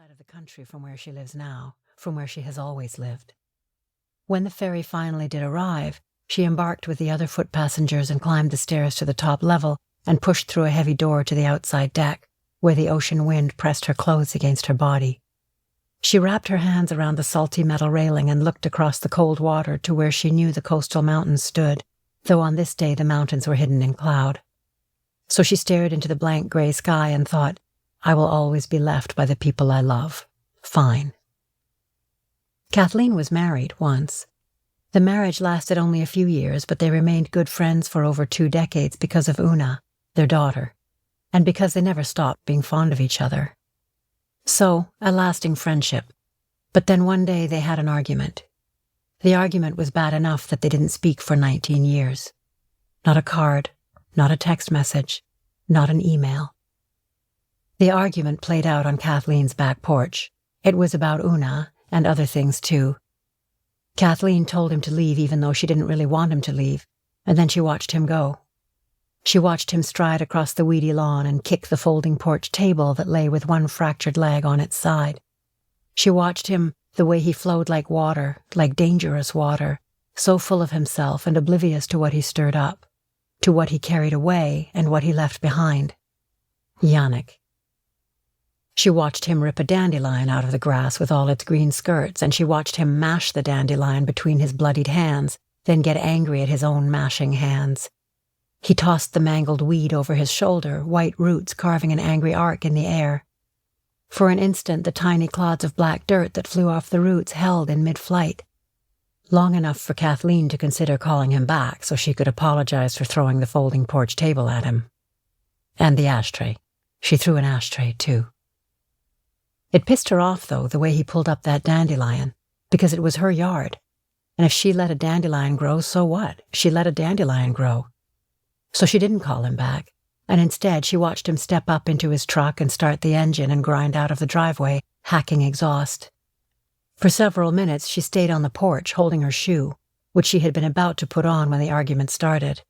side of the country from where she lives now, from where she has always lived. When the ferry finally did arrive, she embarked with the other foot passengers and climbed the stairs to the top level and pushed through a heavy door to the outside deck, where the ocean wind pressed her clothes against her body. She wrapped her hands around the salty metal railing and looked across the cold water to where she knew the coastal mountains stood, though on this day the mountains were hidden in cloud. So she stared into the blank grey sky and thought, I will always be left by the people I love. Fine. Kathleen was married once. The marriage lasted only a few years, but they remained good friends for over 2 decades because of Una, their daughter, and because they never stopped being fond of each other. So, a lasting friendship. But then one day they had an argument. The argument was bad enough that they didn't speak for 19 years. Not a card, not a text message, not an email. The argument played out on Kathleen's back porch. It was about Una, and other things too. Kathleen told him to leave even though she didn't really want him to leave, and then she watched him go. She watched him stride across the weedy lawn and kick the folding porch table that lay with one fractured leg on its side. She watched him the way he flowed like water, like dangerous water, so full of himself and oblivious to what he stirred up, to what he carried away and what he left behind. Yannick. She watched him rip a dandelion out of the grass with all its green skirts, and she watched him mash the dandelion between his bloodied hands, then get angry at his own mashing hands. He tossed the mangled weed over his shoulder, white roots carving an angry arc in the air. For an instant, the tiny clods of black dirt that flew off the roots held in mid-flight. Long enough for Kathleen to consider calling him back so she could apologize for throwing the folding porch table at him. And the ashtray. She threw an ashtray, too. It pissed her off, though, the way he pulled up that dandelion, because it was her yard. And if she let a dandelion grow, so what? She let a dandelion grow. So she didn't call him back, and instead she watched him step up into his truck and start the engine and grind out of the driveway, hacking exhaust. For several minutes she stayed on the porch, holding her shoe, which she had been about to put on when the argument started.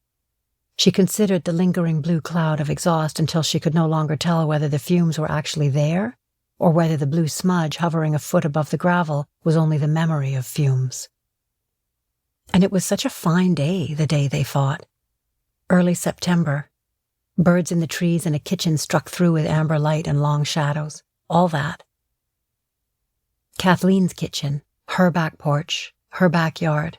She considered the lingering blue cloud of exhaust until she could no longer tell whether the fumes were actually there, or whether the blue smudge hovering a foot above the gravel was only the memory of fumes. And it was such a fine day, the day they fought. Early September. Birds in the trees and a kitchen struck through with amber light and long shadows. All that. Kathleen's kitchen, her back porch, her backyard.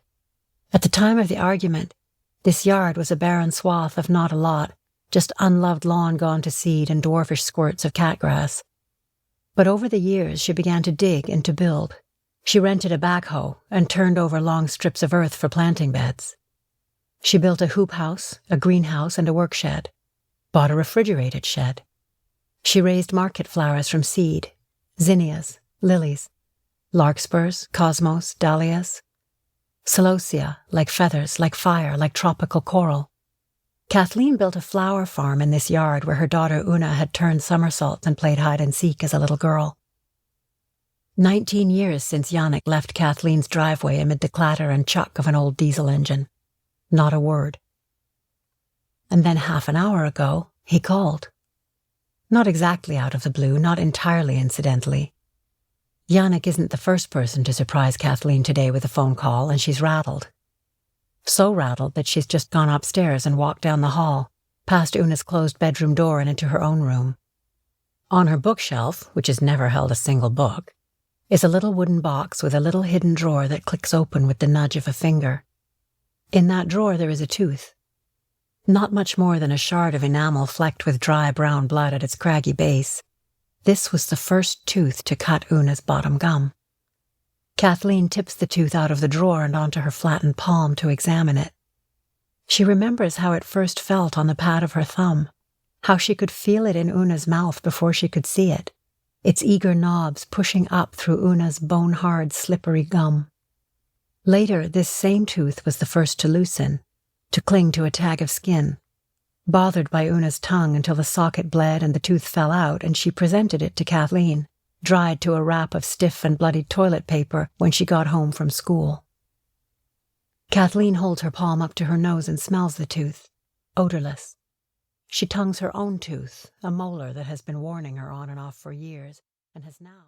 At the time of the argument, this yard was a barren swath of not a lot, just unloved lawn gone to seed and dwarfish squirts of catgrass. But over the years she began to dig and to build. She rented a backhoe and turned over long strips of earth for planting beds. She built a hoop house, a greenhouse, and a work shed. Bought a refrigerated shed. She raised market flowers from seed, zinnias, lilies, larkspurs, cosmos, dahlias, celosia, like feathers, like fire, like tropical coral. Kathleen built a flower farm in this yard where her daughter Una had turned somersaults and played hide-and-seek as a little girl. 19 years since Yannick left Kathleen's driveway amid the clatter and chuck of an old diesel engine. Not a word. And then half an hour ago, he called. Not exactly out of the blue, not entirely incidentally. Yannick isn't the first person to surprise Kathleen today with a phone call, and she's rattled. So rattled that she's just gone upstairs and walked down the hall, past Una's closed bedroom door and into her own room. On her bookshelf, which has never held a single book, is a little wooden box with a little hidden drawer that clicks open with the nudge of a finger. In that drawer there is a tooth. Not much more than a shard of enamel flecked with dry brown blood at its craggy base. This was the first tooth to cut Una's bottom gum. Kathleen tips the tooth out of the drawer and onto her flattened palm to examine it. She remembers how it first felt on the pad of her thumb, how she could feel it in Una's mouth before she could see it, its eager knobs pushing up through Una's bone-hard, slippery gum. Later, this same tooth was the first to loosen, to cling to a tag of skin, bothered by Una's tongue until the socket bled and the tooth fell out, and she presented it to Kathleen, dried to a wrap of stiff and bloodied toilet paper when she got home from school. Kathleen holds her palm up to her nose and smells the tooth, odorless. She tongues her own tooth, a molar that has been warning her on and off for years, and has now...